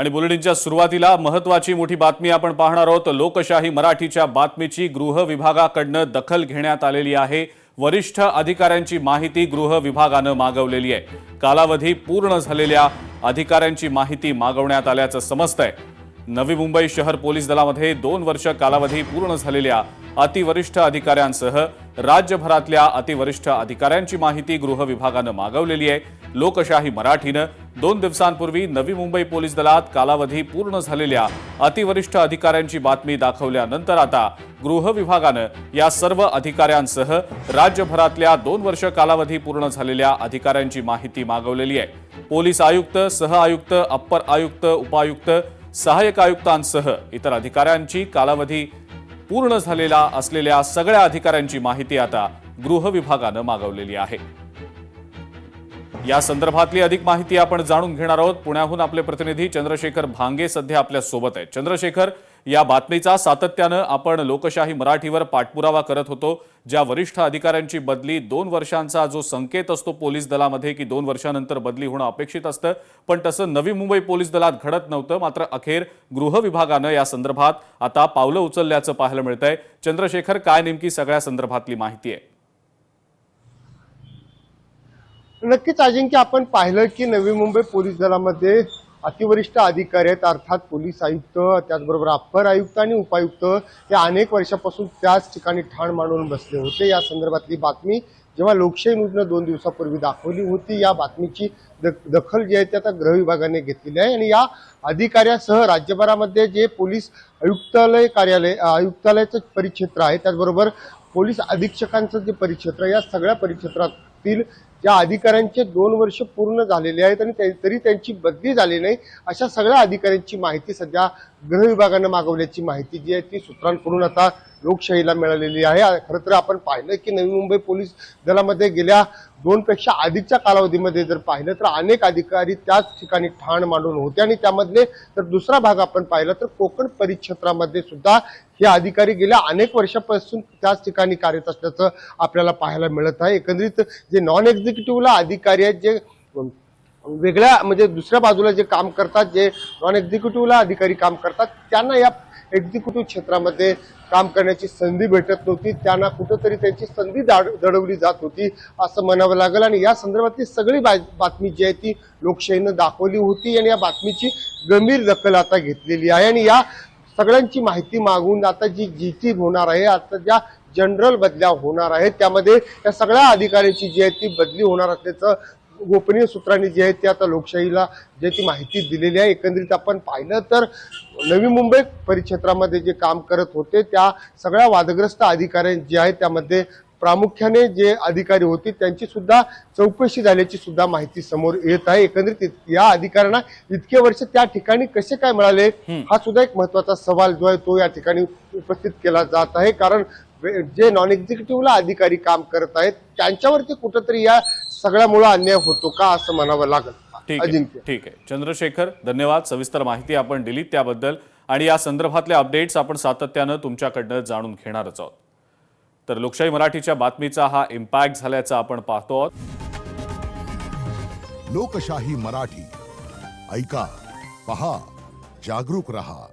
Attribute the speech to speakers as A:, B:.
A: आणि बुलेटिनच्या सुरुवातीला महत्त्वाची मोठी बातमी आपण पाहणार आहोत। लोकशाही मराठीच्या बातमीची गृह विभागाकडून दखल घेण्यात आलेली आहे। वरिष्ठ अधिकाऱ्यांची माहिती गृह विभागाने मागवलेली आहे। कालावधी पूर्ण झालेल्या अधिकाऱ्यांची माहिती मागवण्यात आल्याचं समजतंय। नवी मुंबई शहर पोलीस दलामध्ये 2 वर्ष कालावधी पूर्ण झालेल्या अतिवरिष्ठ अधिकाऱ्यांसह राज्यभरातल्या अतिवरिष्ठ अधिकाऱ्यांची माहिती गृह विभागाने मागवलेली आहे। लोकशाही मराठीने 2 दिवसांपूर्वी नवी मुंबई पोलीस दलात कालावधी पूर्ण झालेल्या अतिवरिष्ठ अधिकाऱ्यांची बातमी दाखवल्यानंतर आता गृह विभागाने या सर्व अधिकाऱ्यांसह राज्यभरातल्या 2 वर्ष कालावधी पूर्ण झालेल्या अधिकाऱ्यांची माहिती मागवलेली आहे। पोलीस आयुक्त, सहआयुक्त, अप्पर आयुक्त, उपायुक्त, सहाय्यक आयुक्तांसह इतर अधिकाऱ्यांची कालावधी पूर्ण झालेला असलेल्या सगळ्या अधिकाऱ्यांची माहिती आता गृह विभागाने मागवलेली आहे। या संदर्भातली अधिक माहिती आपण जाणून घेणार आहोत। पुण्याहून आपले प्रतिनिधी चंद्रशेखर भांगे सध्या आपल्या सोबत आहेत। चंद्रशेखर, या बातमीचा सातत्याने आपण लोकशाही मराठीवर पाठपुरावा करत होतो। ज्या वरिष्ठ अधिकाऱ्यांची बदली 2 वर्षांचा जो संकेत असतो पोलीस दलामध्ये की 2 वर्षांनंतर बदली होणं अपेक्षित असतं, पण तसं नवी मुंबई पोलीस दलात घडत नव्हतं। मात्र अखेर गृह विभागाने या संदर्भात आता पावलं उचलल्याचं पाहायला मिळतंय। चंद्रशेखर, काय नेमकी सगळ्या संदर्भातली माहिती आहे?
B: नक्कीच अजिंक्य, आपण पाहिलं की नवी मुंबई पोलीस दलामध्ये अतिवरिष्ठ अधिकारी आहेत, अर्थात पोलीस आयुक्त, त्याचबरोबर अप्पर आयुक्त आणि उपायुक्त हे अनेक वर्षापासून त्याच ठिकाणी ठाण मांडून बसले होते। या संदर्भातली बातमी जेव्हा लोकशाही न्यूजने 2 दिवसापूर्वी दाखवली होती, या बातमीची दखल जी आहे ती आता गृह विभागाने घेतलेली आहे। आणि या अधिकाऱ्यासह राज्यभरामध्ये जे पोलीस आयुक्तालय कार्यालय आयुक्तालयाचं परिक्षेत्र आहे, त्याचबरोबर पोलीस अधीक्षकांचं जे परिक्षेत्र, या सगळ्या परिक्षेत्रातील ज्या अधिकाऱ्यांचे 2 वर्ष पूर्ण झालेले आहेत आणि तरी त्यांची बदली झाली नाही, अशा सगळ्या अधिकाऱ्यांची माहिती सध्या गृह विभागाने मागवल्याची माहिती जी आहे ती सूत्रांकडून आता लोकशाहीला मिळालेली आहे। खरं तर आपण पाहिलं की नवी मुंबई पोलीस दलामध्ये गेल्या 2 पेक्षा अधिकच्या कालावधीमध्ये जर पाहिलं तर अनेक अधिकारी त्याच ठिकाणी ठाण मांडून होते। आणि त्यामधले जर दुसरा भाग आपण पाहिला तर कोकण परिक्षेत्रामध्ये सुद्धा हे अधिकारी गेल्या अनेक वर्षापासून त्याच ठिकाणी कार्यरत असल्याचं आपल्याला पाहायला मिळत आहे। एकंदरीत जे नॉन एक्झिक्युटिव्हला अधिकारी आहेत, जे वेगळ्या म्हणजे दुसऱ्या बाजूला जे काम करतात, जे नॉन एक्झिक्युटिव्हला अधिकारी काम करतात, त्यांना या एक्झिक्युटिव्ह क्षेत्रामध्ये काम करण्याची संधी भेटत नव्हती। त्यांना कुठंतरी त्यांची संधी दडवली जात होती असं म्हणावं लागेल। आणि या संदर्भातली सगळी बातमी जी आहे ती लोकशाहीनं दाखवली होती आणि या बातमीची गंभीर दखल आता घेतलेली आहे। आणि या सगळ्यांची माहिती मागून आता जी जीटी होणार आहे, आता ज्या जनरल बदल्या होणार आहेत, त्यामध्ये या सगळ्या अधिकाऱ्यांची जी आहे ती बदली होणार असल्याचं गोपनीय सूत्रांनी जे आहे ते आता लोकशाहीला जे ती माहिती दिलेली आहे। एकंदरीत आपण पाहिलं तर नवी मुंबई परिक्षेत्रामध्ये जे काम करत होते त्या सगळ्या वादग्रस्त अधिकारी जे आहेत, त्यामध्ये प्रामुख्याने जे अधिकारी होते त्यांची सुद्धा चौकशी झाल्याची सुद्धा माहिती समोर येत आहे। एकंदरीत या अधिकाऱ्यांना इतके वर्ष त्या ठिकाणी कसे काय मिळाले, हा सुद्धा एक महत्त्वाचा सवाल जो आहे तो या ठिकाणी उपस्थित केला जात आहे। कारण जे नॉन एक्झिक्युटिव्हला अधिकारी काम करत आहेत त्यांच्यावरती कुठंतरी या सगळ्यामुळे अन्याय होतो का असं म्हणावं लागेल। अजिंक्य,
A: ठीक आहे चंद्रशेखर, धन्यवाद। सविस्तर माहिती आपण दिली त्याबद्दल। आणि या संदर्भातले अपडेट्स आपण सातत्याने तुमच्याकडनं जाणून घेणारच आहोत। तर लोकशाही मराठीच्या बातमीचा हा इम्पॅक्ट झाल्याचा आपण पाहतो आहोत।
C: लोकशाही मराठी, ऐका, पहा, जागरूक रहा।